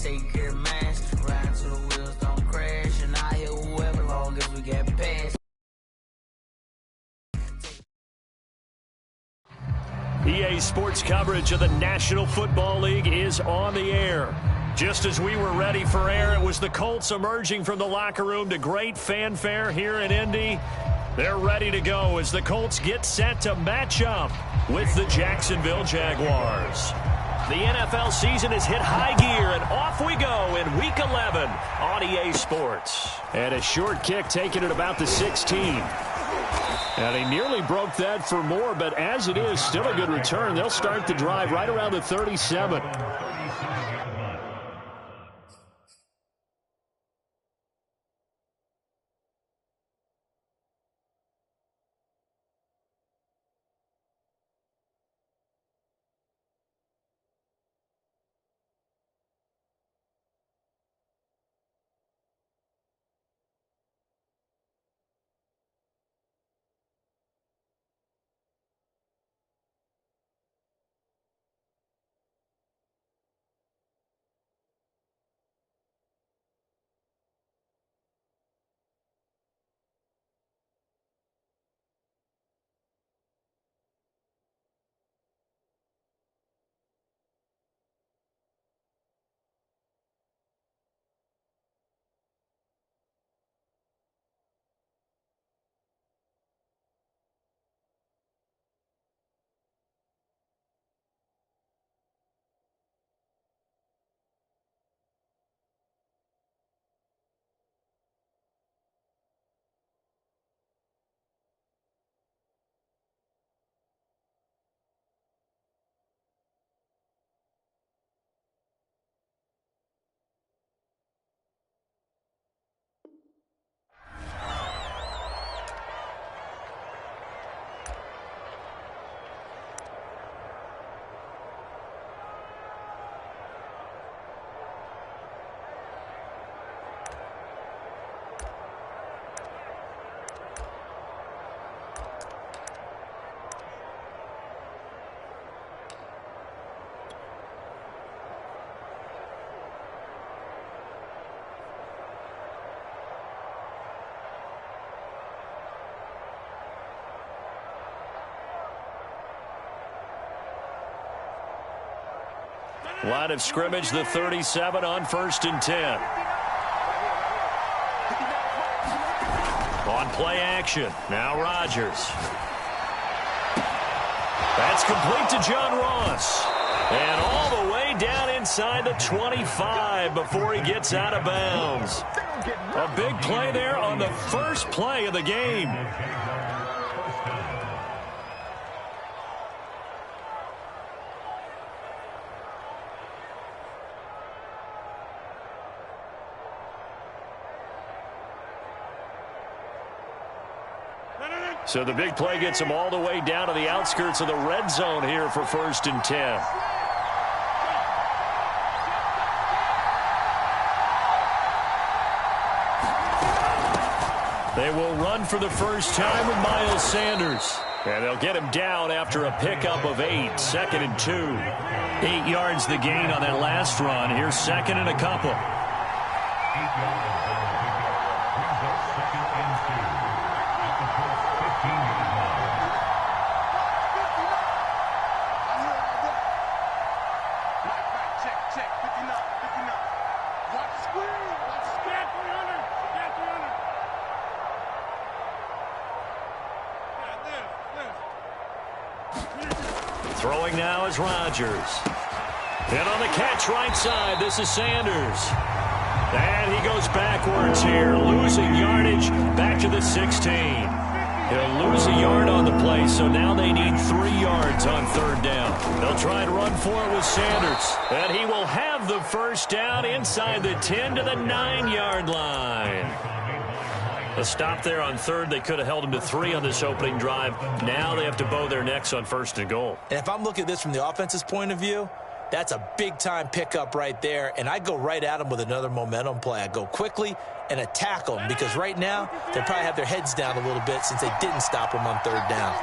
take care of mine. Ride till the wheels don't crash, and I hear whoever long as we get past. EA Sports coverage of the National Football League is on the air. Just as we were ready for air, it was the Colts emerging from the locker room to great fanfare here in Indy. They're ready to go as the Colts get set to match up with the Jacksonville Jaguars. The NFL season has hit high gear, and off we go in Week 11 on EA Sports. And a short kick taken at about the 16. And he nearly broke that for more, but as it is, still a good return. They'll start the drive right around the 37. Line of scrimmage, the 37 on 1st and 10. On play action, now Rodgers. That's complete to John Ross. And all the way down inside the 25 before he gets out of bounds. A big play there on the first play of the game. So the big play gets him all the way down to the outskirts of the red zone here for 1st and 10. They will run for the first time with Miles Sanders. And they'll get him down after a pickup of 8, 2nd and 2. 8 yards the gain on that last run. Here's 2nd and a couple. Throwing now is Rodgers. And on the catch right side, this is Sanders. And he goes backwards here, losing yardage back to the 16. He'll lose a yard on the play, so now they need 3 yards on 3rd down. They'll try and run for it with Sanders. And he will have the first down inside the 10 to the 9-yard line. A stop there on 3rd. They could have held him to 3 on this opening drive. Now they have to bow their necks on 1st and goal. And if I'm looking at this from the offense's point of view, that's a big-time pickup right there. And I go right at them with another momentum play. I go quickly and attack them because right now they probably have their heads down a little bit since they didn't stop them on 3rd down.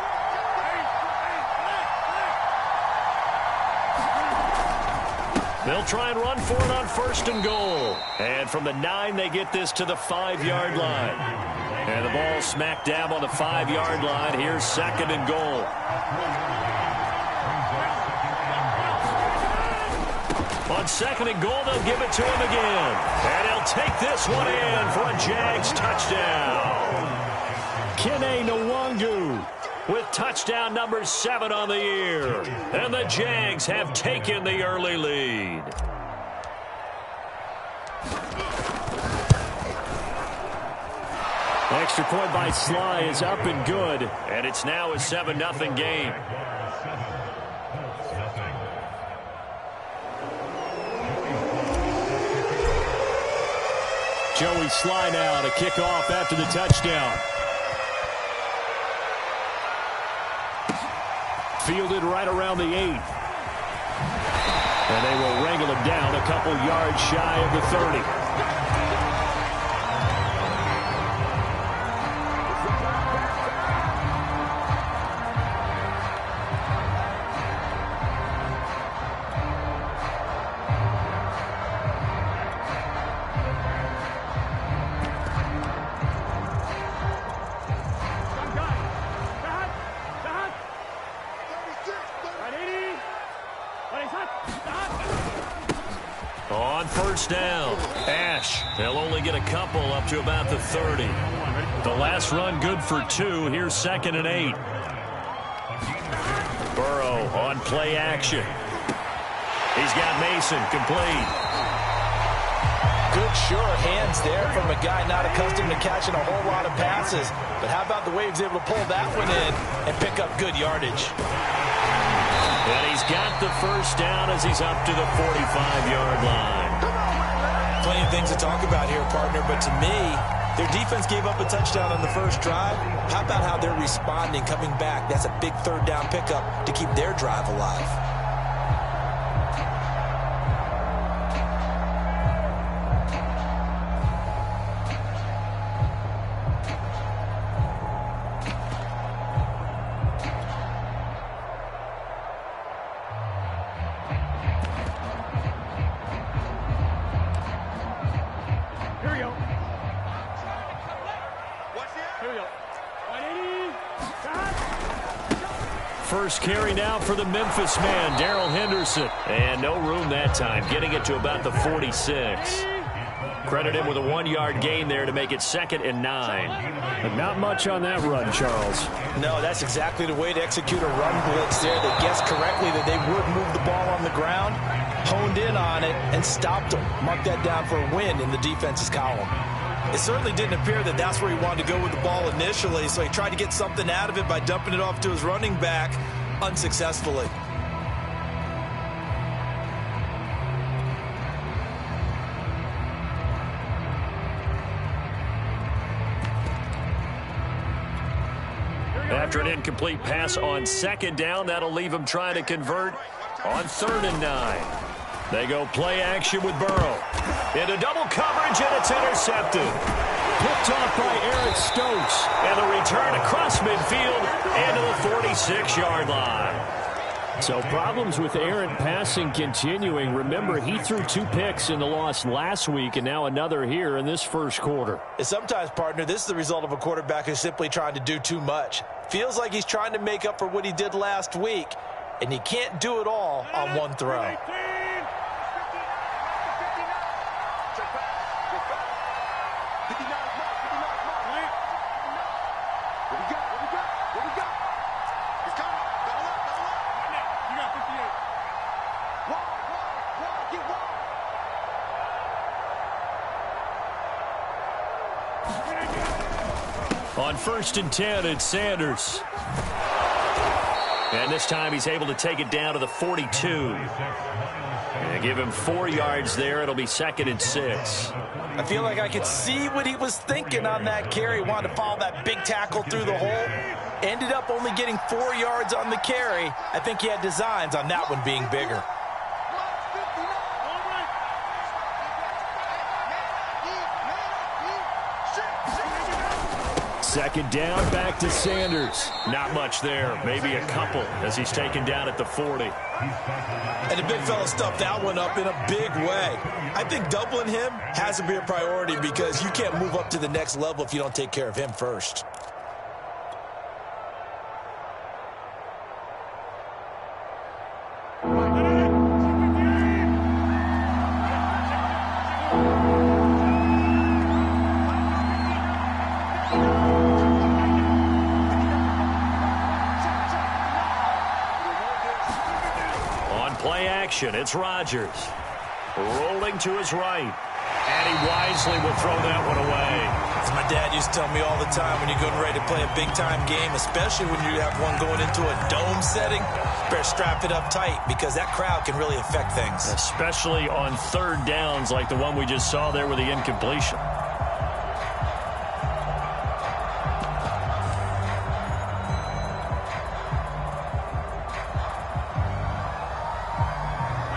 They'll try and run for it on 1st and goal. And from the 9, they get this to the 5-yard line. And the ball smack dab on the 5-yard line. Here's 2nd and goal. On 2nd and goal, they'll give it to him again. And he'll take this one in for a Jags touchdown. Kene Nwangu with touchdown number 7 on the year. And the Jags have taken the early lead. Extra point by Sly is up and good. And it's now a 7-0 game. Joey Sly now to kick off after the touchdown. Fielded right around the 8. And they will wrangle him down a couple yards shy of the 30. On 1st down, Ash. They'll only get a couple up to about the 30. The last run good for 2. Here's 2nd and 8. Burrow on play action. He's got Mason complete. Good sure hands there from a guy not accustomed to catching a whole lot of passes. But how about the way he was able to pull that one in and pick up good yardage? And he's got the 1st down as he's up to the 45-yard line. Plenty of things to talk about here, partner, but to me, their defense gave up a touchdown on the first drive. How about how they're responding, coming back? That's a big 3rd down pickup to keep their drive alive. First carry now for the Memphis man, Darrell Henderson. And no room that time, getting it to about the 46. Credit him with a 1-yard gain there to make it 2nd and 9. But not much on that run, Charles. No, that's exactly the way to execute a run blitz there. They guessed correctly that they would move the ball on the ground, honed in on it, and stopped them. Mark that down for a win in the defense's column. It certainly didn't appear that that's where he wanted to go with the ball initially, so he tried to get something out of it by dumping it off to his running back unsuccessfully. After an incomplete pass on 2nd down, that'll leave him trying to convert on 3rd and 9. They go play action with Burrow. Into double coverage, and it's intercepted. Picked off by Eric Stokes. And the return across midfield into the 46-yard line. So problems with errant passing continuing. Remember, he threw 2 picks in the loss last week, and now another here in this first quarter. And sometimes, partner, this is the result of a quarterback who's simply trying to do too much. Feels like he's trying to make up for what he did last week, and he can't do it all on one throw. On 1st and 10, it's Sanders. And this time he's able to take it down to the 42. And give him 4 yards there. It'll be 2nd and 6. I feel like I could see what he was thinking on that carry. Wanted to follow that big tackle through the hole. Ended up only getting 4 yards on the carry. I think he had designs on that one being bigger. Second down, back to Sanders. Not much there, maybe a couple as he's taken down at the 40. And the big fella stuffed that one up in a big way. I think doubling him has to be a priority because you can't move up to the next level if you don't take care of him first. It's Rodgers rolling to his right, and he wisely will throw that one away. As my dad used to tell me all the time, when you're getting ready to play a big-time game, especially when you have one going into a dome setting, better strap it up tight because that crowd can really affect things. Especially on third downs like the one we just saw there with the incompletion.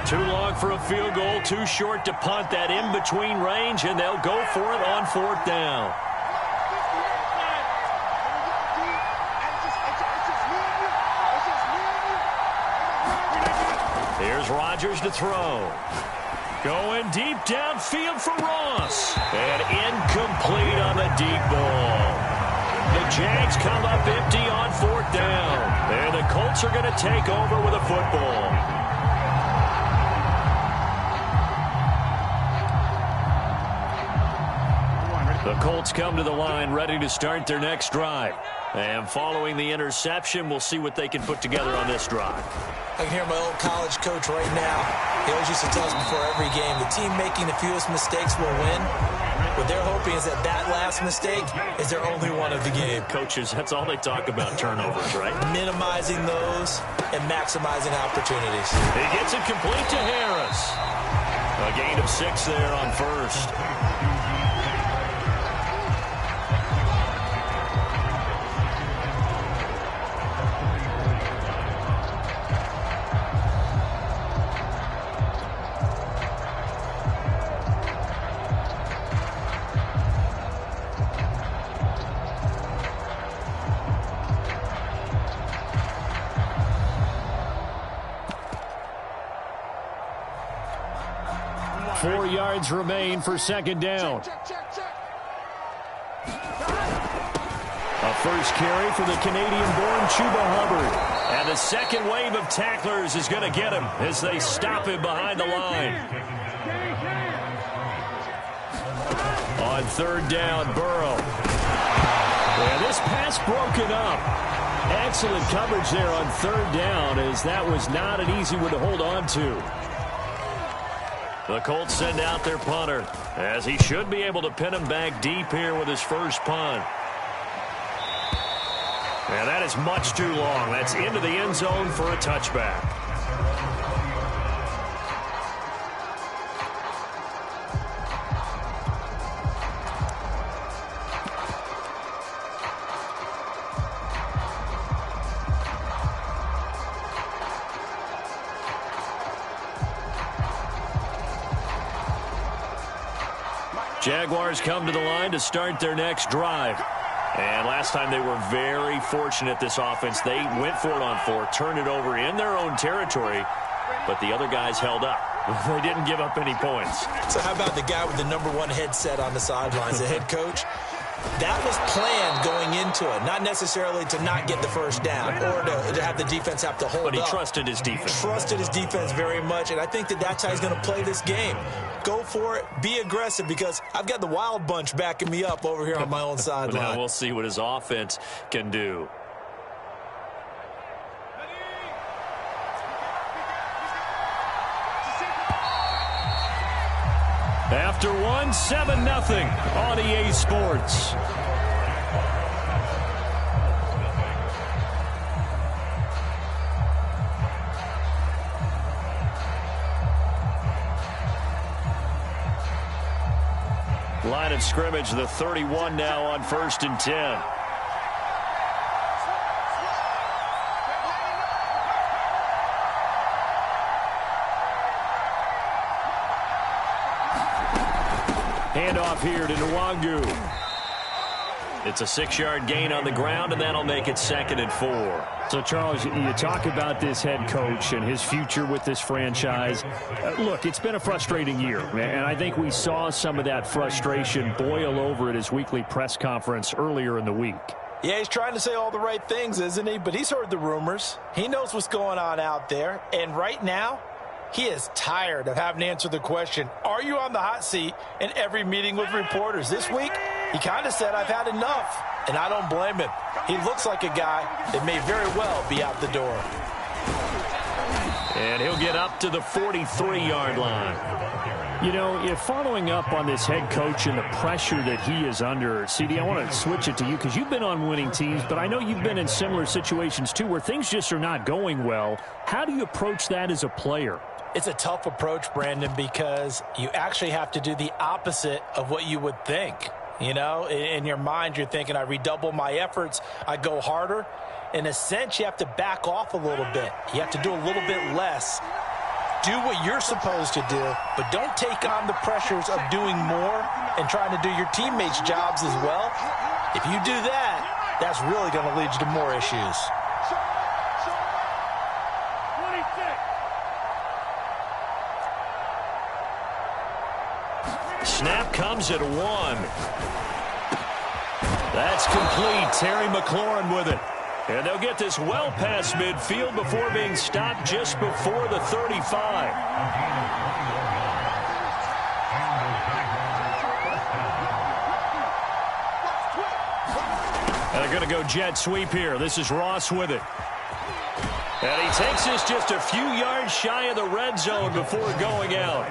Too long for a field goal, too short to punt. That in-between range, and they'll go for it on fourth down. Here's Rodgers to throw. Going deep downfield for Ross. And incomplete on the deep ball. The Jags come up empty on fourth down. And the Colts are going to take over with a football. The Colts come to the line ready to start their next drive. And following the interception, we'll see what they can put together on this drive. I can hear my old college coach right now. He always used to tell us before every game, the team making the fewest mistakes will win. What they're hoping is that that last mistake is their only one of the game. Coaches, that's all they talk about, turnovers, right? Minimizing those and maximizing opportunities. He gets it complete to Harris. A gain of 6 there on first. Remain for second down. A first carry for the Canadian-born Chuba Hubbard. And the second wave of tacklers is going to get him as they stop him behind the line. On third down, Burrow. And this pass broken up. Excellent coverage there on third down, as that was not an easy one to hold on to. The Colts send out their punter, as he should be able to pin him back deep here with his first punt. And that is much too long. That's into the end zone for a touchback. Jaguars come to the line to start their next drive. And last time they were very fortunate, this offense. They went for it on 4, turned it over in their own territory, but the other guys held up. They didn't give up any points. So how about the guy with the #1 headset on the sidelines, the head coach? That was planned going into it, not necessarily to not get the first down or to have the defense have to hold up. But he trusted his defense. Trusted his defense very much, and I think that that's how he's going to play this game. Go for it, be aggressive, because I've got the wild bunch backing me up over here on my own sideline. Now we'll see what his offense can do. After one, 7-0 on EA Sports. Line of scrimmage, the 31 now on 1st and 10. Handoff here to Nwangu. It's a 6-yard gain on the ground, and that'll make it 2nd and 4. So, Charles, you talk about this head coach and his future with this franchise. Look, it's been a frustrating year, and I think we saw some of that frustration boil over at his weekly press conference earlier in the week. Yeah, he's trying to say all the right things, isn't he? But he's heard the rumors. He knows what's going on out there. And right now, he is tired of having to answer the question, are you on the hot seat in every meeting with reporters? This week, he kind of said, I've had enough. And I don't blame him. He looks like a guy that may very well be out the door. And he'll get up to the 43-yard line. You know, if following up on this head coach and the pressure that he is under, CD, I want to switch it to you because you've been on winning teams, but I know you've been in similar situations too where things just are not going well. How do you approach that as a player? It's a tough approach, Brandon, because you actually have to do the opposite of what you would think. You know, in your mind, you're thinking, I redouble my efforts, I go harder. In a sense, you have to back off a little bit. You have to do a little bit less. Do what you're supposed to do, but don't take on the pressures of doing more and trying to do your teammates' jobs as well. If you do that, that's really going to lead you to more issues. Snap comes at 1. That's complete. Terry McLaurin with it. And they'll get this well past midfield before being stopped just before the 35. And they're going to go jet sweep here. This is Ross with it. And he takes this just a few yards shy of the red zone before going out.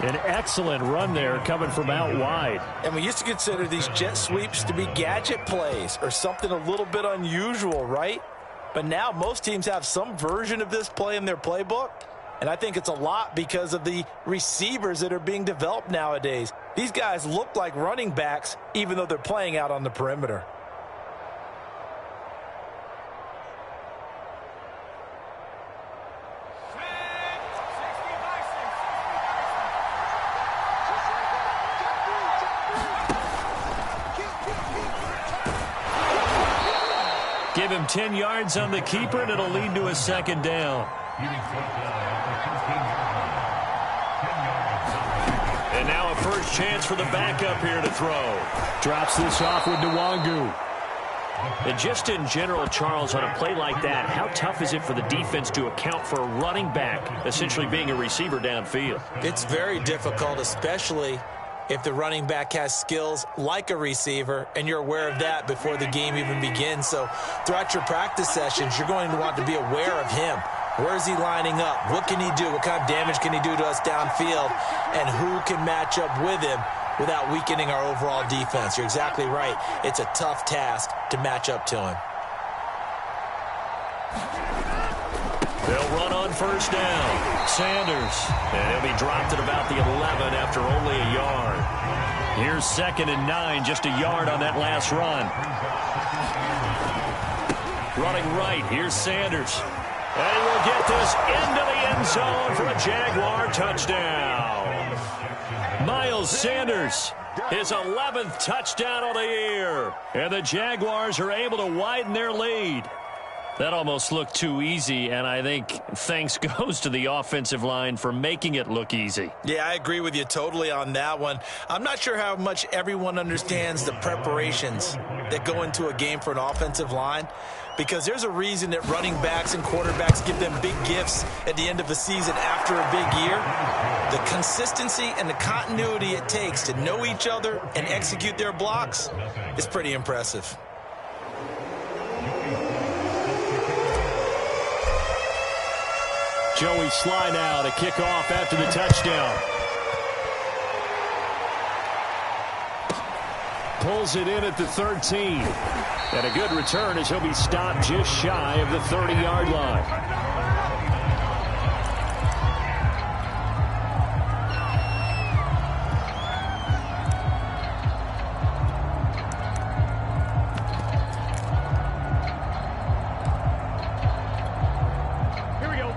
An excellent run there coming from out wide. And we used to consider these jet sweeps to be gadget plays or something a little bit unusual, right? But now most teams have some version of this play in their playbook. And I think it's a lot because of the receivers that are being developed nowadays. These guys look like running backs even though they're playing out on the perimeter. Give him 10 yards on the keeper, and it'll lead to a 2nd down. And now a first chance for the backup here to throw. Drops this off with Nwangu. And just in general, Charles, on a play like that, how tough is it for the defense to account for a running back essentially being a receiver downfield? It's very difficult, especially if the running back has skills like a receiver, and you're aware of that before the game even begins. So throughout your practice sessions, you're going to want to be aware of him. Where is he lining up? What can he do? What kind of damage can he do to us downfield? And who can match up with him without weakening our overall defense? You're exactly right. It's a tough task to match up to him. They'll run on first down. Sanders. And he'll be dropped at about the 11 after only a yard. Here's 2nd and 9, just a yard on that last run. Running right, here's Sanders. And he will get this into the end zone for a Jaguar touchdown. Miles Sanders, his 11th touchdown of the year. And the Jaguars are able to widen their lead. That almost looked too easy, and I think thanks goes to the offensive line for making it look easy. Yeah, I agree with you totally on that one. I'm not sure how much everyone understands the preparations that go into a game for an offensive line, because there's a reason that running backs and quarterbacks give them big gifts at the end of the season after a big year. The consistency and the continuity it takes to know each other and execute their blocks is pretty impressive. Joey Sly now to kick off after the touchdown. Pulls it in at the 13. And a good return as he'll be stopped just shy of the 30-yard line.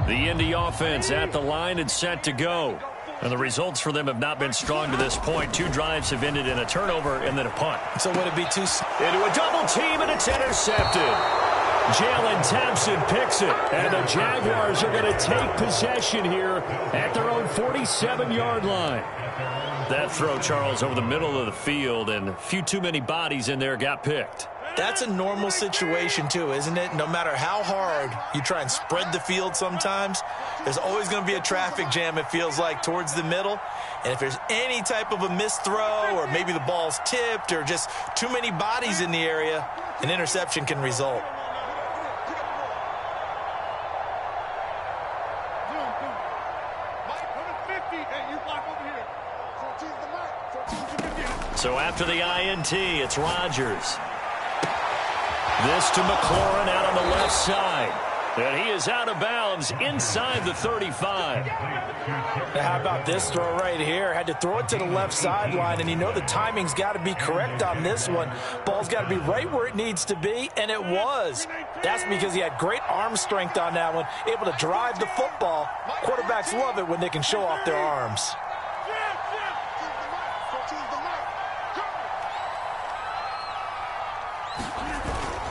The Indy offense at the line and set to go. And the results for them have not been strong to this point. 2 drives have ended in a turnover and then a punt. So would it be too... Into a double team, and it's intercepted. Jalen Thompson picks it, and the Jaguars are going to take possession here at their own 47-yard line. That throw, Charles, over the middle of the field, and a few too many bodies in there got picked. That's a normal situation, too, isn't it? No matter how hard you try and spread the field sometimes, there's always going to be a traffic jam, it feels like, towards the middle. And if there's any type of a missed throw or maybe the ball's tipped or just too many bodies in the area, an interception can result. So after the INT, it's Rodgers. This to McLaurin out on the left side. And he is out of bounds inside the 35. Now how about this throw right here? Had to throw it to the left sideline, and you know the timing's got to be correct on this one. Ball's got to be right where it needs to be, and it was. That's because he had great arm strength on that one, able to drive the football. Quarterbacks love it when they can show off their arms.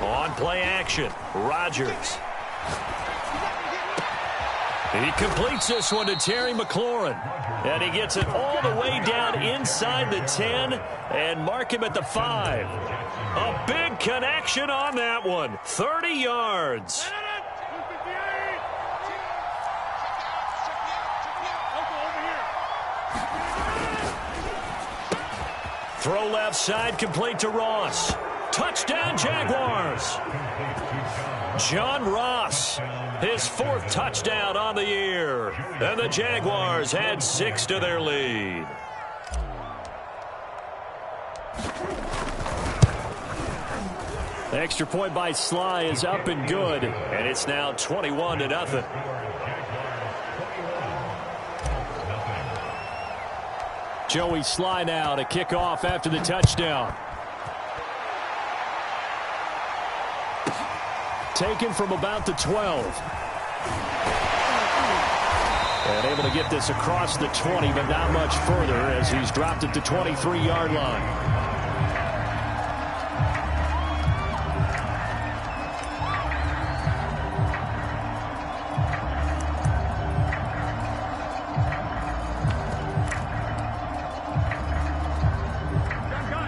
On play action, Rodgers. He completes this one to Terry McLaurin. And he gets it all the way down inside the 10 and mark him at the 5. A big connection on that one. 30 yards. Throw left side, complete to Ross. Touchdown, Jaguars. John Ross, his 4th touchdown on the year. And the Jaguars add 6 to their lead. The extra point by Sly is up and good, and it's now 21-0. Joey Sly now to kick off after the touchdown. Taken from about the 12. And able to get this across the 20, but not much further as he's dropped at the 23-yard line.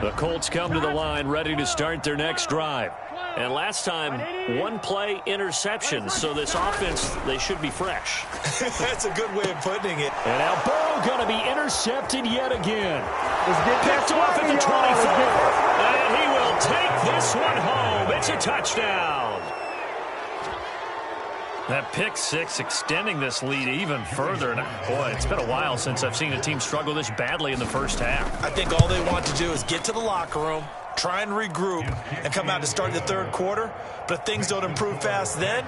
The Colts come to the line ready to start their next drive. And last time, 1-play interception, so this offense, they should be fresh. That's a good way of putting it. And now Burrow going to be intercepted yet again. Picked off at the 24. And he will take this one home. It's a touchdown. That pick 6 extending this lead even further. And boy, it's been a while since I've seen a team struggle this badly in the first half. I think all they want to do is get to the locker room, try and regroup, and come out to start the third quarter. But if things don't improve fast then,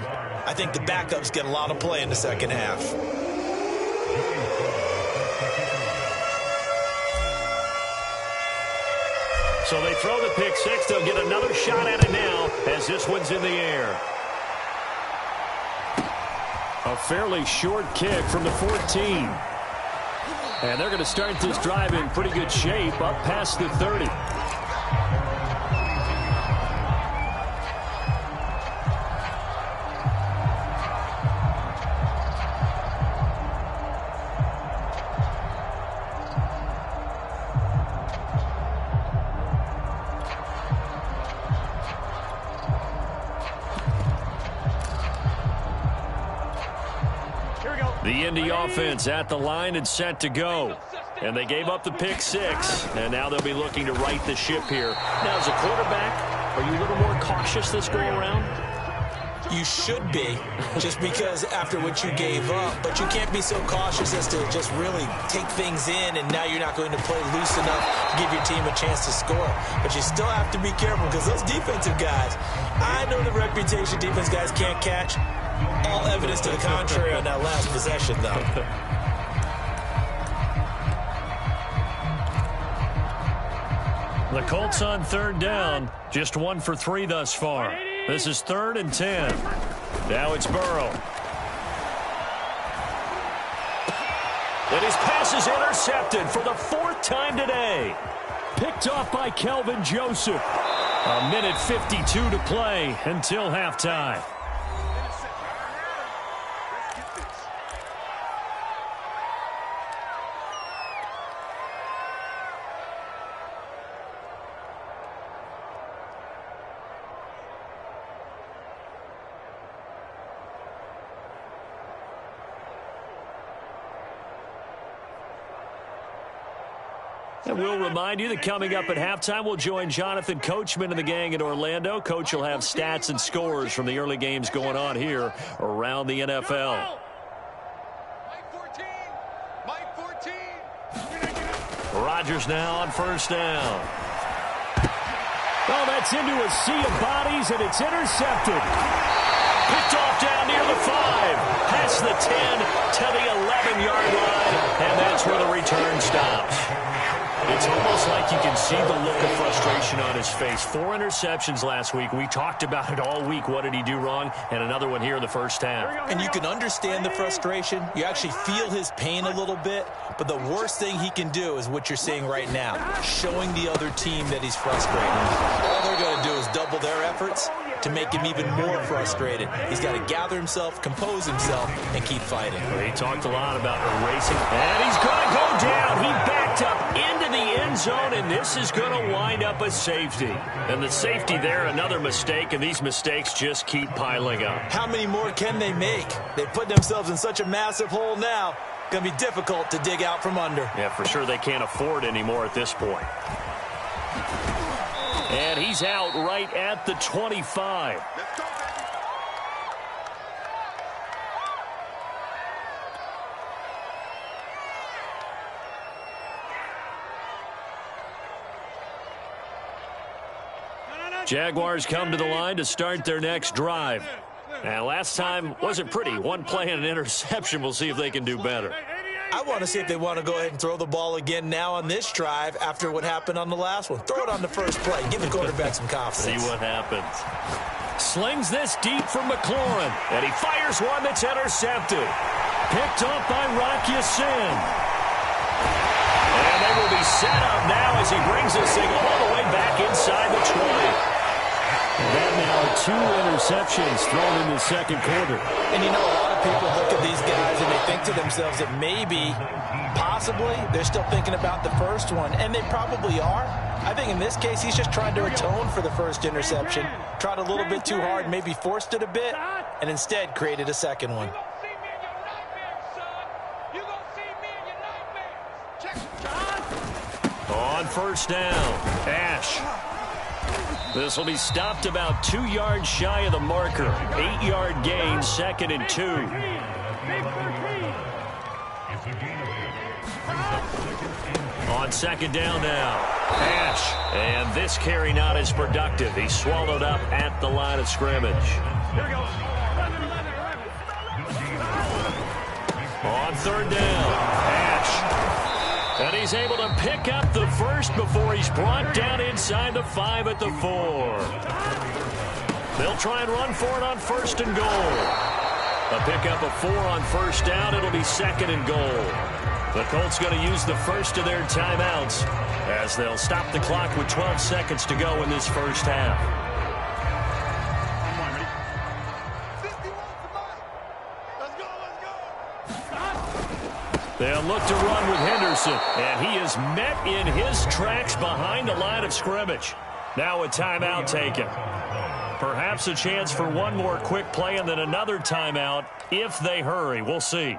I think the backups get a lot of play in the second half. So they throw the pick 6. They'll get another shot at it now as this one's in the air. A fairly short kick from the 14. And they're going to start this drive in pretty good shape up past the 30. The Indy offense at the line and set to go. And they gave up the pick 6. And now they'll be looking to right the ship here. Now, as a quarterback, are you a little more cautious this go around? You should be, just because after what you gave up. But you can't be so cautious as to just really take things in, and now you're not going to play loose enough to give your team a chance to score. But you still have to be careful because those defensive guys, I know the reputation defense guys can't catch. All evidence to the contrary on that last possession, though. The Colts on 3rd down, just 1 for 3 thus far. This is 3rd and 10. Now it's Burrow. And his pass is intercepted for the 4th time today. Picked off by Kelvin Joseph. A minute 52 to play until halftime. And we'll remind you that coming up at halftime, we'll join Jonathan Coachman and the gang in Orlando. Coach will have stats and scores from the early games going on here around the NFL. Rodgers now on first down. Oh, that's into a sea of bodies, and it's intercepted. Picked off down near the 5. Past the 10 to the 11-yard line, and that's where the return stops. It's almost like you can see the look of frustration on his face. 4 interceptions last week. We talked about it all week. What did he do wrong? And another one here in the first half. And you can understand the frustration. You actually feel his pain a little bit. But the worst thing he can do is what you're seeing right now, showing the other team that he's frustrated. All they're going to do is double their efforts to make him even more frustrated. He's got to gather himself, compose himself, and keep fighting. Well, he talked a lot about erasing. And he's going to go down. He backed up into the end zone, and this is going to wind up a safety. And the safety there, another mistake, and these mistakes just keep piling up. How many more can they make? They put themselves in such a massive hole now. Going to be difficult to dig out from under. Yeah, for sure they can't afford anymore at this point. And he's out right at the 25. Jaguars come to the line to start their next drive. And last time wasn't pretty. One play and an interception. We'll see if they can do better. I want to see if they want to go ahead and throw the ball again now on this drive after what happened on the last one. Throw it on the first play. Give the quarterback some confidence. See what happens. Slings this deep from McLaurin. And he fires one that's intercepted. Picked up by Rocky Sin. And they will be set up now as he brings this thing all the way back inside the 20. That now 2 interceptions thrown in the second quarter. And you know, a lot of people look at these guys and they think to themselves that maybe, possibly, they're still thinking about the first one. And they probably are. I think in this case, he's just trying to atone for the first interception. Tried a little bit too hard, maybe forced it a bit, and instead created a second one. On first down, Ash. This will be stopped about 2 yards shy of the marker. 8-yard gain, 2nd and 2. On second down now, Ash. And this carry not as productive. He's swallowed up at the line of scrimmage. On third down, Ash. And he's able to pick up the first before he's brought down inside the 5 at the 4. They'll try and run for it on first and goal. A pickup of 4 on first down. It'll be 2nd and goal. The Colts going to use the first of their timeouts as they'll stop the clock with 12 seconds to go in this first half. They'll look to run with Henderson, and he is met in his tracks behind the line of scrimmage. Now a timeout taken. Perhaps a chance for one more quick play and then another timeout if they hurry. We'll see.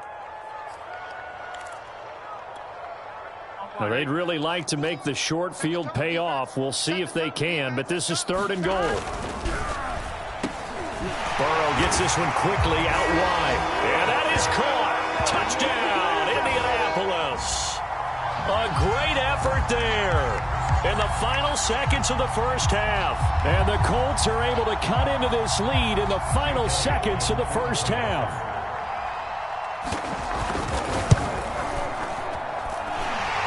Well, they'd really like to make the short field pay off. We'll see if they can, but this is 3rd and goal. Burrow gets this one quickly out wide. And that is caught. Touchdown, Indianapolis. A great effort there in the final seconds of the first half. And the Colts are able to cut into this lead in the final seconds of the first half.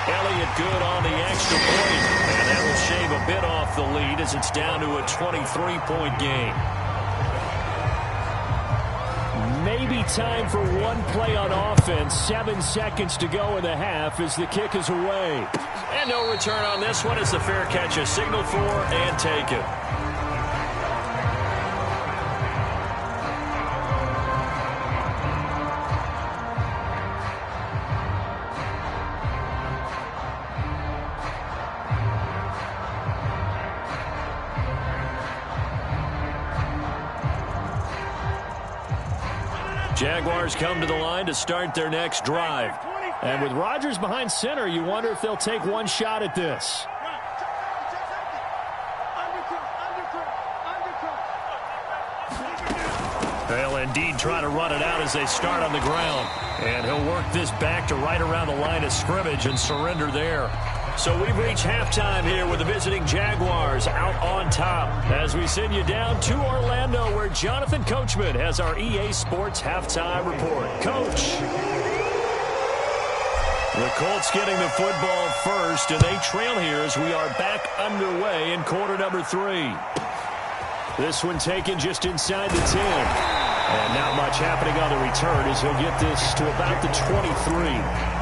Elliott good on the extra point. And that will shave a bit off the lead as it's down to a 23-point game. maybe time for one play on offense. 7 seconds to go in the half as the kick is away. And no return on this one as the fair catch is signaled for and taken. Jaguars come to the line to start their next drive. And with Rodgers behind center, you wonder if they'll take one shot at this. They'll indeed try to run it out as they start on the ground. And he'll work this back to right around the line of scrimmage and surrender there. So we've reached halftime here with the visiting Jaguars out on top as we send you down to Orlando where Jonathan Coachman has our EA Sports halftime report. Coach. The Colts getting the football first, and they trail here as we are back underway in quarter number 3. This one taken just inside the 10. And not much happening on the return as he'll get this to about the 23.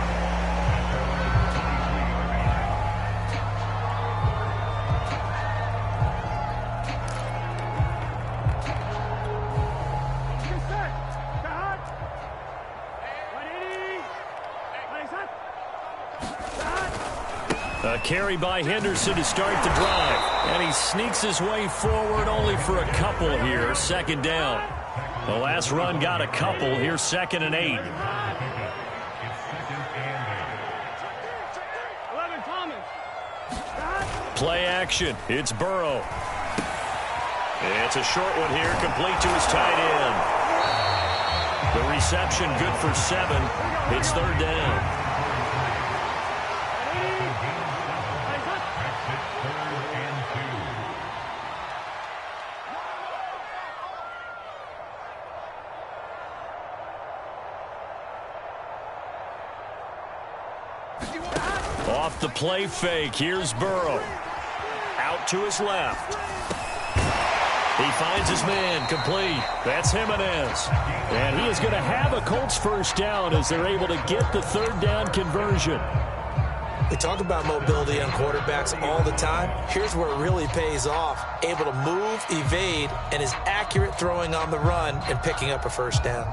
A carry by Henderson to start the drive. And he sneaks his way forward only for a couple here. Second down. The last run got a couple. Here's 2nd and 8. Play action. It's Burrow. It's a short one here, complete to his tight end. The reception good for 7. It's 3rd down. Off the play fake, here's Burrow. Out to his left. He finds his man, complete. That's Jimenez. And he is going to have a Colts first down as they're able to get the 3rd down conversion. They talk about mobility on quarterbacks all the time. Here's where it really pays off. Able to move, evade, and is accurate throwing on the run and picking up a first down.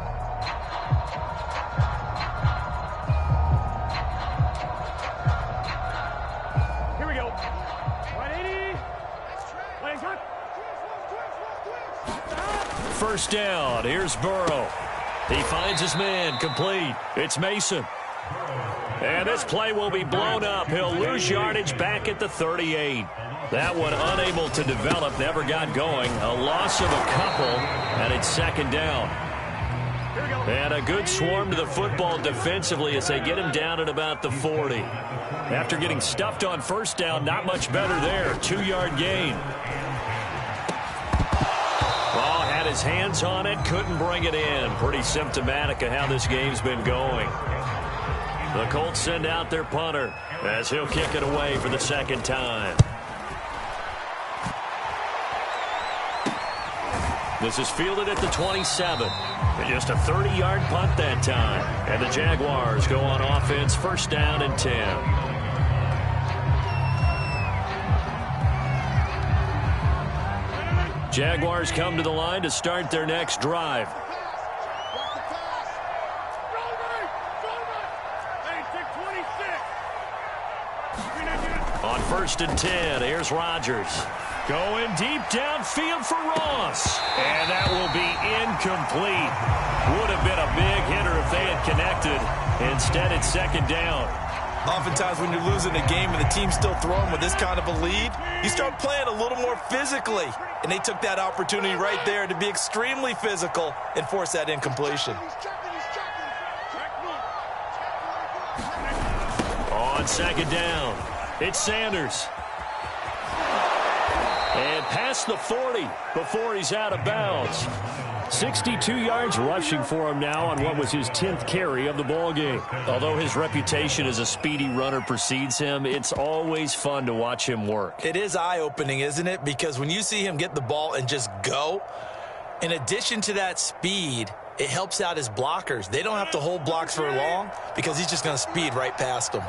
First down. Here's Burrow. He finds his man, complete. It's Mason. And this play will be blown up. He'll lose yardage back at the 38. That one unable to develop, never got going. A loss of a couple, and it's 2nd down. And a good swarm to the football defensively as they get him down at about the 40. After getting stuffed on first down, not much better there. 2-yard gain. His hands on it, couldn't bring it in. Pretty symptomatic of how this game's been going. The Colts send out their punter as he'll kick it away for the 2nd time. This is fielded at the 27. And just a 30-yard punt that time. And the Jaguars go on offense, 1st down and 10. Jaguars come to the line to start their next drive. On 1st and 10, here's Rodgers. Going deep downfield for Ross. And that will be incomplete. Would have been a big hitter if they had connected. Instead, it's 2nd down. Oftentimes when you're losing a game and the team's still throwing with this kind of a lead, you start playing a little more physically. And they took that opportunity right there to be extremely physical and force that incompletion. On 2nd down, it's Sanders. And past the 40 before he's out of bounds. 62 yards rushing for him now on what was his 10th carry of the ballgame. Although his reputation as a speedy runner precedes him, it's always fun to watch him work. It is eye-opening, isn't it? Because when you see him get the ball and just go, in addition to that speed, it helps out his blockers. They don't have to hold blocks for long because he's just going to speed right past them.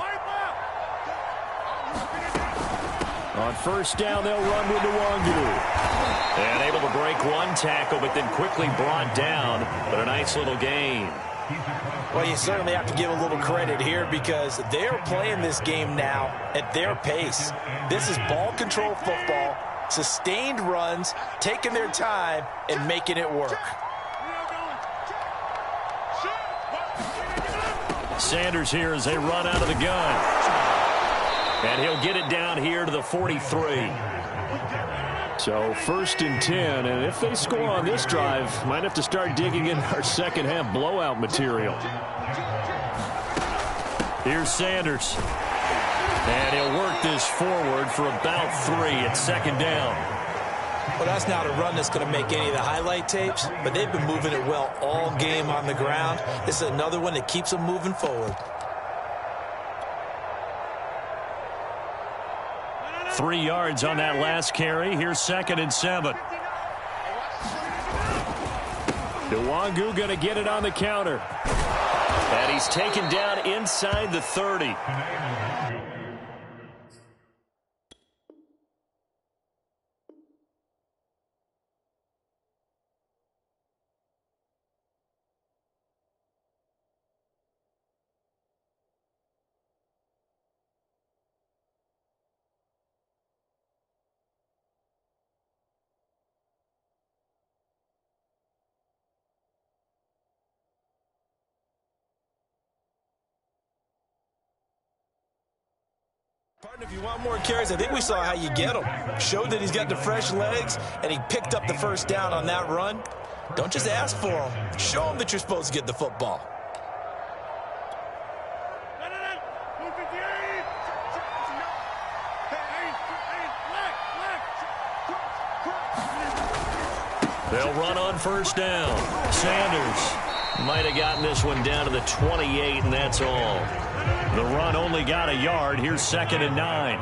On first down, they'll run with Nwangu. And able to break one tackle, but then quickly brought down. But a nice little gain. Well, you certainly have to give a little credit here because they're playing this game now at their pace. This is ball control football, sustained runs, taking their time, and making it work. Sanders here as they run out of the gun. And he'll get it down here to the 43. So 1st and 10, and if they score on this drive, might have to start digging in our second half blowout material. Here's Sanders. And he'll work this forward for about 3 at 2nd down. Well, that's not a run that's going to make any of the highlight tapes, but they've been moving it well all game on the ground. This is another one that keeps them moving forward. 3 yards on that last carry. Here's 2nd and 7. Nwangu going to get it on the counter. And he's taken down inside the 30. If you want more carries, I think we saw how you get him. Showed that he's got the fresh legs, and he picked up the first down on that run. Don't just ask for him. Show him that you're supposed to get the football. They'll run on first down. Sanders might have gotten this one down to the 28, and that's all. The run only got a yard. Here's 2nd and 9.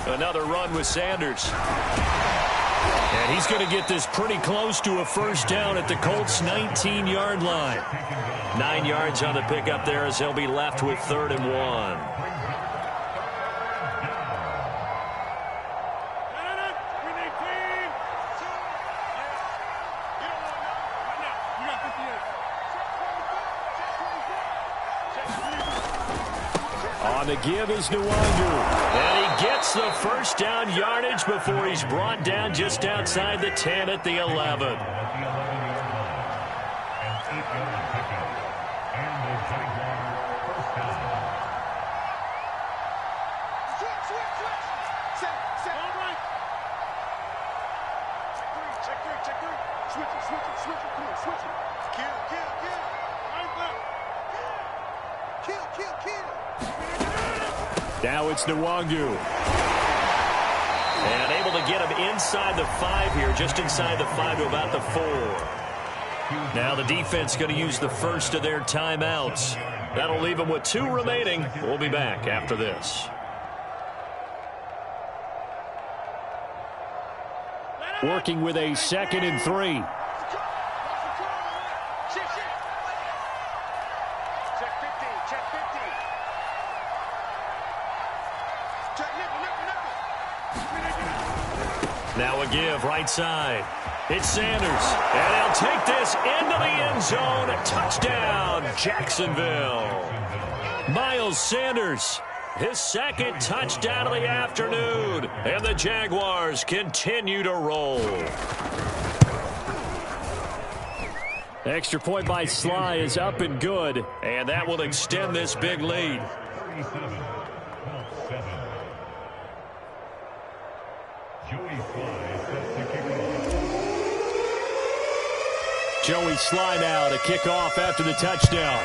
Another run with Sanders. And he's going to get this pretty close to a first down at the Colts' 19-yard line. 9 yards on the pickup there as they'll be left with 3rd and 1. On the give is Nwangu. And he gets the first down yardage before he's brought down just outside the 10 at the 11. Now it's Nwangu. And able to get him inside the 5 here, just inside the 5 to about the 4. Now the defense going to use the first of their timeouts. That'll leave them with 2 remaining. We'll be back after this. Working with a 2nd and 3. Now a give right side. It's Sanders. And he'll take this into the end zone. Touchdown, Jacksonville. Miles Sanders, his 2nd touchdown of the afternoon. And the Jaguars continue to roll. Extra point by Sly is up and good. And that will extend this big lead. Joey Sly now to kick off after the touchdown.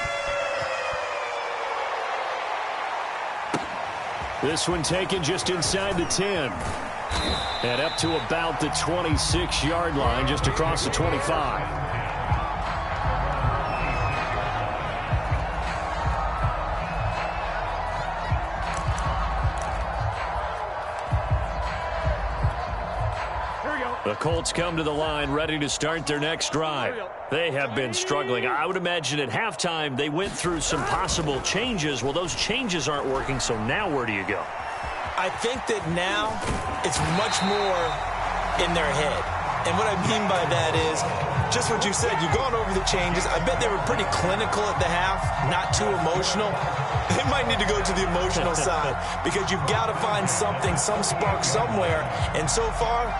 This one taken just inside the 10. And up to about the 26-yard line, just across the 25. Colts come to the line ready to start their next drive. They have been struggling. I would imagine at halftime they went through some possible changes. Well, those changes aren't working, so now where do you go? I think that now it's much more in their head. And what I mean by that is just what you said. You've gone over the changes. I bet they were pretty clinical at the half, not too emotional. They might need to go to the emotional side because you've got to find something, some spark somewhere. And so far,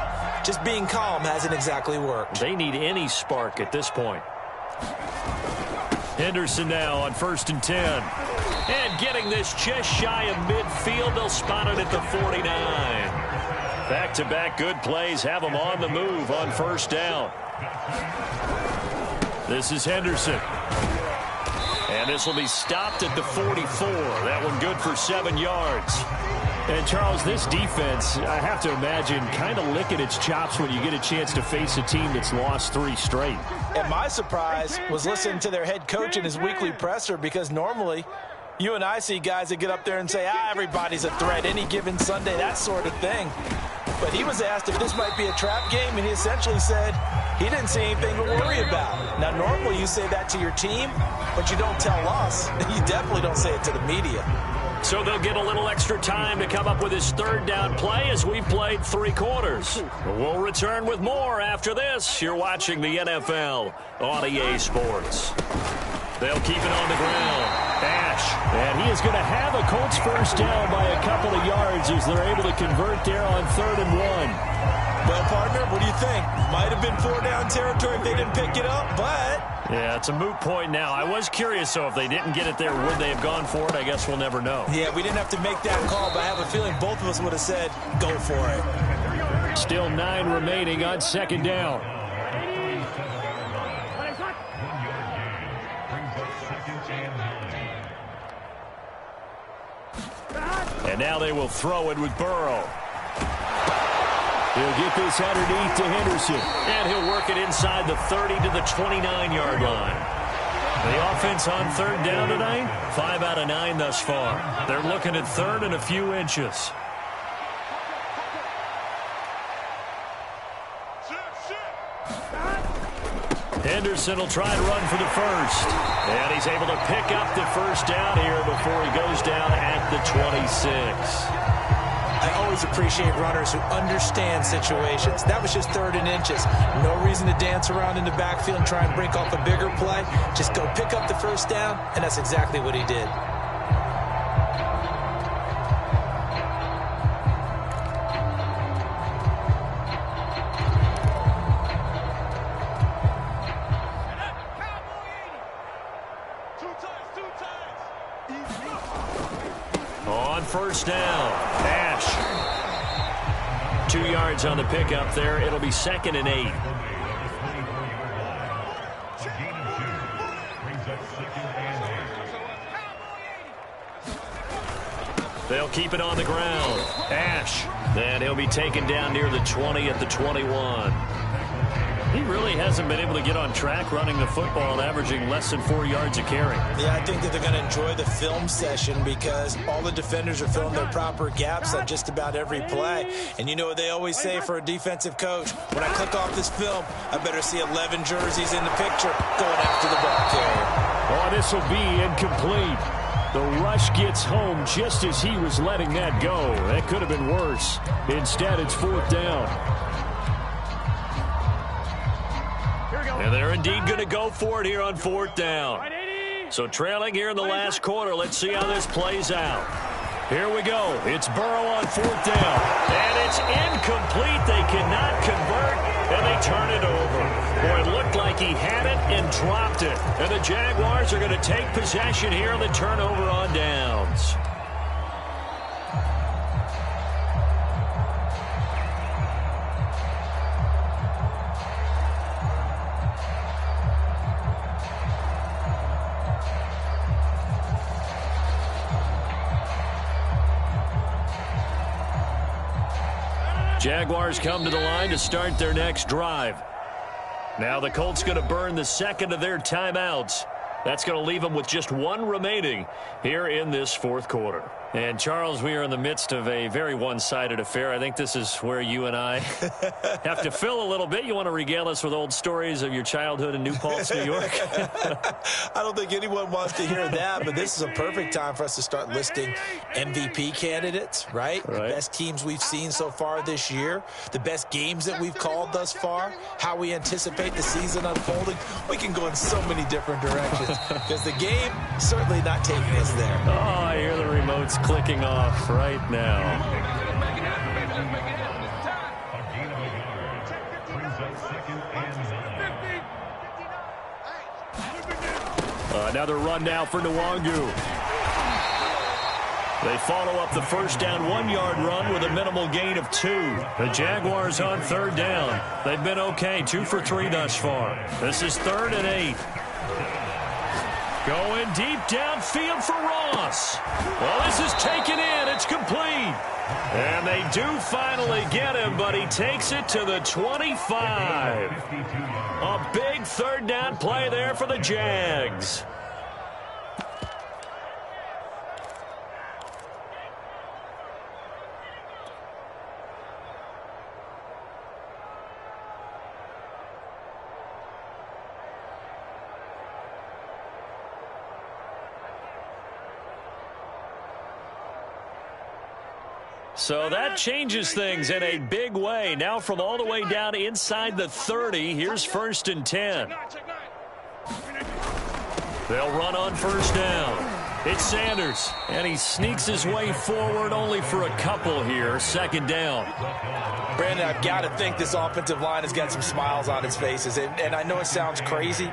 just being calm hasn't exactly worked. They need any spark at this point. Henderson now on 1st and 10. And getting this just shy of midfield. They'll spot it at the 49. Back-to-back good plays have them on the move on 1st down. This is Henderson. And this will be stopped at the 44. That one good for 7 yards. And, Charles, this defense, I have to imagine, kind of licking its chops when you get a chance to face a team that's lost 3 straight. And my surprise was listening to their head coach in his weekly presser, because normally you and I see guys that get up there and say, everybody's a threat any given Sunday, that sort of thing. But he was asked if this might be a trap game, and he essentially said he didn't see anything to worry about. Now, normally you say that to your team, but you don't tell us. You definitely don't say it to the media. So they'll get a little extra time to come up with his 3rd down play as we've played 3 quarters. We'll return with more after this. You're watching the NFL on EA Sports. They'll keep it on the ground. And he is going to have a Colts 1st down by a couple of yards as they're able to convert there on 3rd and 1. Well, partner, what do you think? Might have been 4-down territory if they didn't pick it up, but... Yeah, it's a moot point now. I was curious, though, if they didn't get it there, would they have gone for it? I guess we'll never know. Yeah, we didn't have to make that call, but I have a feeling both of us would have said, go for it. Still 9 remaining on 2nd down. And now they will throw it with Burrow. He'll get this underneath to Henderson. And he'll work it inside the 30 to the 29-yard line. The offense on 3rd down tonight, 5 out of 9 thus far. They're looking at 3rd and a few inches. Henderson will try to run for the 1st. And he's able to pick up the 1st down here before he goes down at the 26. I always appreciate runners who understand situations. That was just 3rd and inches. No reason to dance around in the backfield and try and break off a bigger play. Just go pick up the 1st down, and that's exactly what he did. On 1st down. 2 yards on the pickup there. It'll be 2nd and 8. They'll keep it on the ground. Then he'll be taken down near the 20 at the 21. He really hasn't been able to get on track running the football and averaging less than 4 yards a carry. Yeah, I think that they're going to enjoy the film session because all the defenders are filling their proper gaps on just about every play. And you know what they always say for a defensive coach? When I click off this film, I better see 11 jerseys in the picture going after the ball carrier. Oh, this will be incomplete. The rush gets home just as he was letting that go. That could have been worse. Instead, it's 4th down. And they're indeed going to go for it here on 4th down. So trailing here in the last quarter. Let's see how this plays out. Here we go. It's Burrow on 4th down. And it's incomplete. They cannot convert, and they turn it over. Boy, it looked like he had it and dropped it. And the Jaguars are going to take possession here on the turnover on downs. Jaguars come to the line to start their next drive. Now the Colts going to burn the 2nd of their timeouts. That's going to leave them with just 1 remaining here in this 4th quarter. And, Charles, we are in the midst of a very one-sided affair. I think this is where you and I have to fill a little bit. You want to regale us with old stories of your childhood in New Paltz, New York? I don't think anyone wants to hear that, but this is a perfect time for us to start listing MVP candidates, right? The best teams we've seen so far this year, the best games that we've called thus far, how we anticipate the season unfolding. We can go in so many different directions because the game certainly not taking us there. Oh, I hear the remotes clicking off right now. Another run now for Nwangu. They follow up the first down 1-yard run with a minimal gain of 2. The Jaguars on third down. They've been okay, 2 for 3 thus far. This is 3rd and 8. Going deep downfield for Ross. Well, this is taken in. It's complete. And they do finally get him, but he takes it to the 25. A big third down play there for the Jags. So that changes things in a big way. Now from all the way down inside the 30, here's 1st and 10. They'll run on first down. It's Sanders, and he sneaks his way forward only for a couple here. 2nd down. Brandon, I've got to think this offensive line has got some smiles on its faces. And I know it sounds crazy,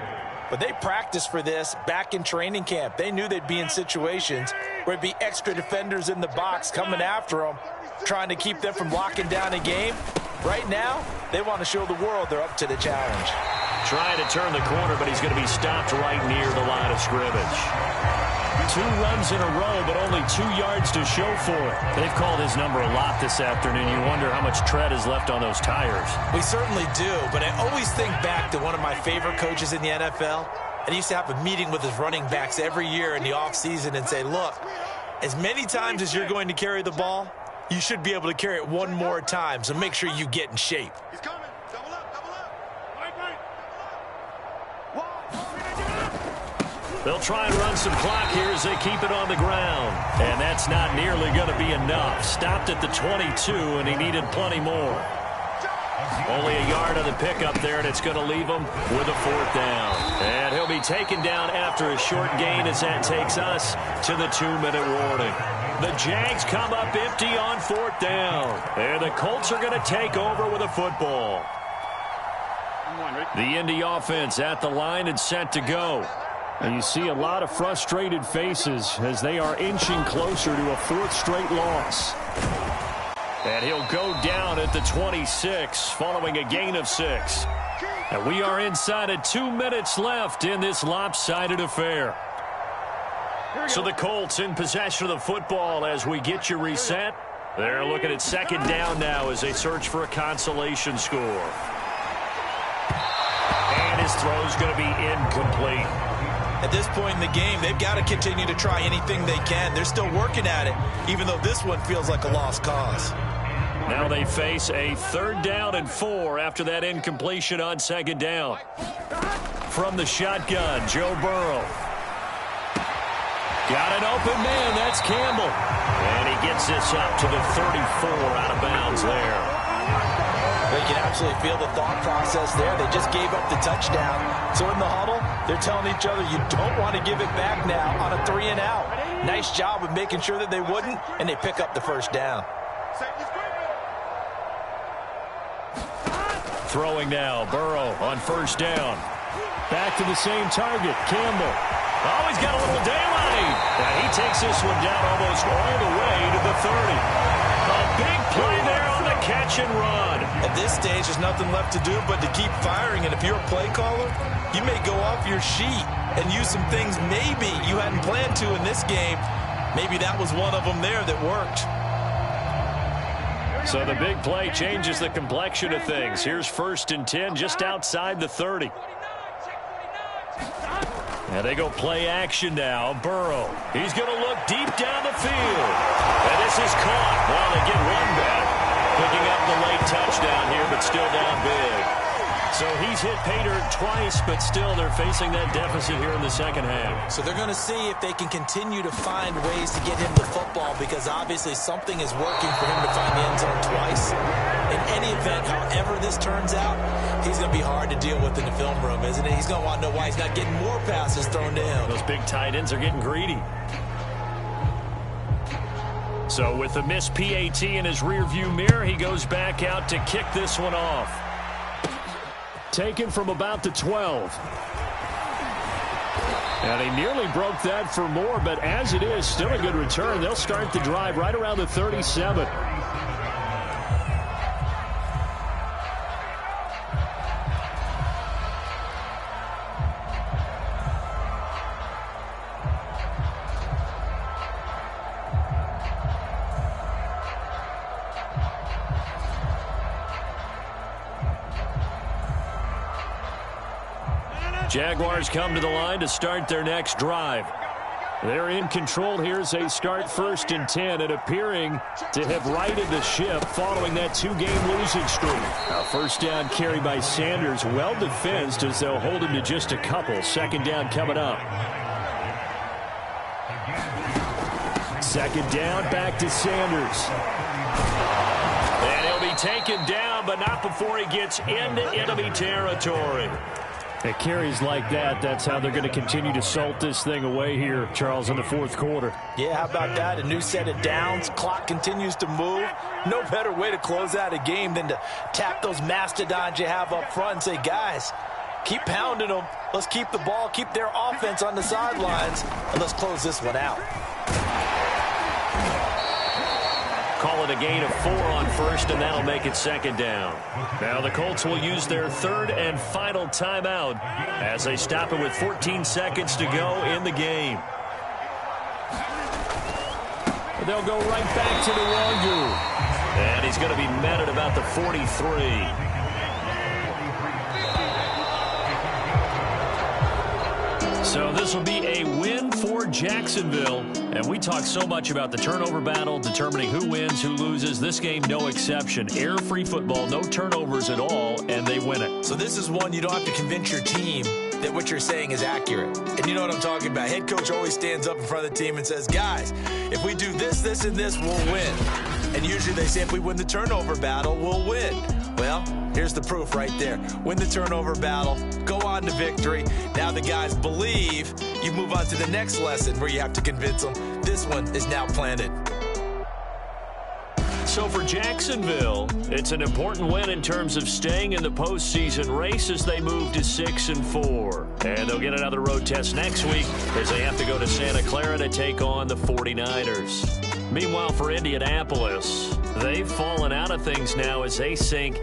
but they practiced for this back in training camp. They knew they'd be in situations where it'd be extra defenders in the box coming after them, trying to keep them from locking down a game. Right now, they want to show the world they're up to the challenge. Trying to turn the corner, but he's going to be stopped right near the line of scrimmage. 2 runs in a row, but only 2 yards to show for it. They've called his number a lot this afternoon. You wonder how much tread is left on those tires. We certainly do, but I always think back to one of my favorite coaches in the NFL. And he used to have a meeting with his running backs every year in the offseason and say, look, as many times as you're going to carry the ball, you should be able to carry it one more time, so make sure you get in shape. He's coming. Double up, double up. Right. They'll try and run some clock here as they keep it on the ground. And that's not nearly going to be enough. Stopped at the 22, and he needed plenty more. Only a yard on the pickup there, and it's going to leave him with a 4th down. And he'll be taken down after a short gain as that takes us to the 2-minute warning. The Jags come up empty on 4th down. And the Colts are going to take over with a football. The Indy offense at the line and set to go. And you see a lot of frustrated faces as they are inching closer to a 4th straight loss. And he'll go down at the 26 following a gain of 6. And we are inside of 2 minutes left in this lopsided affair. So the Colts in possession of the football as we get you reset. They're looking at 2nd down now as they search for a consolation score. And his throw's going to be incomplete. At this point in the game, they've got to continue to try anything they can. They're still working at it, even though this one feels like a lost cause. Now they face a 3rd down and 4 after that incompletion on 2nd down. From the shotgun, Joe Burrow. Got an open man, that's Campbell. And he gets this up to the 34 out of bounds there. They can absolutely feel the thought process there. They just gave up the touchdown. So in the huddle, they're telling each other, you don't want to give it back now on a 3-and-out. Nice job of making sure that they wouldn't, and they pick up the 1st down. Throwing now, Burrow on 1st down. Back to the same target, Campbell. Oh, he's got a little daylight. And he takes this one down almost all the way to the 30. A big play there on the catch and run. At this stage, there's nothing left to do but to keep firing. And if you're a play caller, you may go off your sheet and use some things maybe you hadn't planned to in this game. Maybe that was one of them there that worked. So the big play changes the complexion of things. Here's 1st and 10 just outside the 30. And they go play action now. Burrow. He's going to look deep down the field. And this is caught. Well, they get one back. Picking up the late touchdown here, but still down big. So he's hit pay dirt twice, but still they're facing that deficit here in the second half. So they're going to see if they can continue to find ways to get him the football, because obviously something is working for him to find the end zone twice. In any event, however this turns out, he's going to be hard to deal with in the film room, isn't he? He's going to want to know why he's not getting more passes thrown to him. Those big tight ends are getting greedy. So with the missed PAT in his rearview mirror, he goes back out to kick this one off. Taken from about the 12. And he nearly broke that for more, but as it is, still a good return. They'll start the drive right around the 37. Jaguars come to the line to start their next drive. They're in control here as they start 1st and 10 and appearing to have righted the ship following that 2-game losing streak. A first down carry by Sanders, well defensed as they'll hold him to just a couple. Second down coming up. Second down, back to Sanders. And he'll be taken down, but not before he gets into enemy territory. At carries like that, that's how they're going to continue to salt this thing away here, Charles, in the fourth quarter. Yeah, how about that? A new set of downs. Clock continues to move. No better way to close out a game than to tap those mastodons you have up front and say, guys, keep pounding them. Let's keep the ball, keep their offense on the sidelines, and let's close this one out. Call it a gain of 4 on first, and that'll make it second down. Now the Colts will use their third and final timeout as they stop it with 14 seconds to go in the game. They'll go right back to the Wazoo. And he's going to be met at about the 43. So this will be a win for Jacksonville. And we talk so much about the turnover battle, determining who wins, who loses. This game, no exception. Error-free football, no turnovers at all, and they win it. So this is one you don't have to convince your team that what you're saying is accurate. And you know what I'm talking about. Head coach always stands up in front of the team and says, guys, if we do this, this, and this, we'll win. And usually they say if we win the turnover battle, we'll win. Well, here's the proof right there. Win the turnover battle, go on to victory. Now the guys believe. You move on to the next lesson where you have to convince them. This one is now planted. So for Jacksonville, it's an important win in terms of staying in the postseason race as they move to 6-4. And they'll get another road test next week as they have to go to Santa Clara to take on the 49ers. Meanwhile, for Indianapolis, they've fallen out of things now as they sink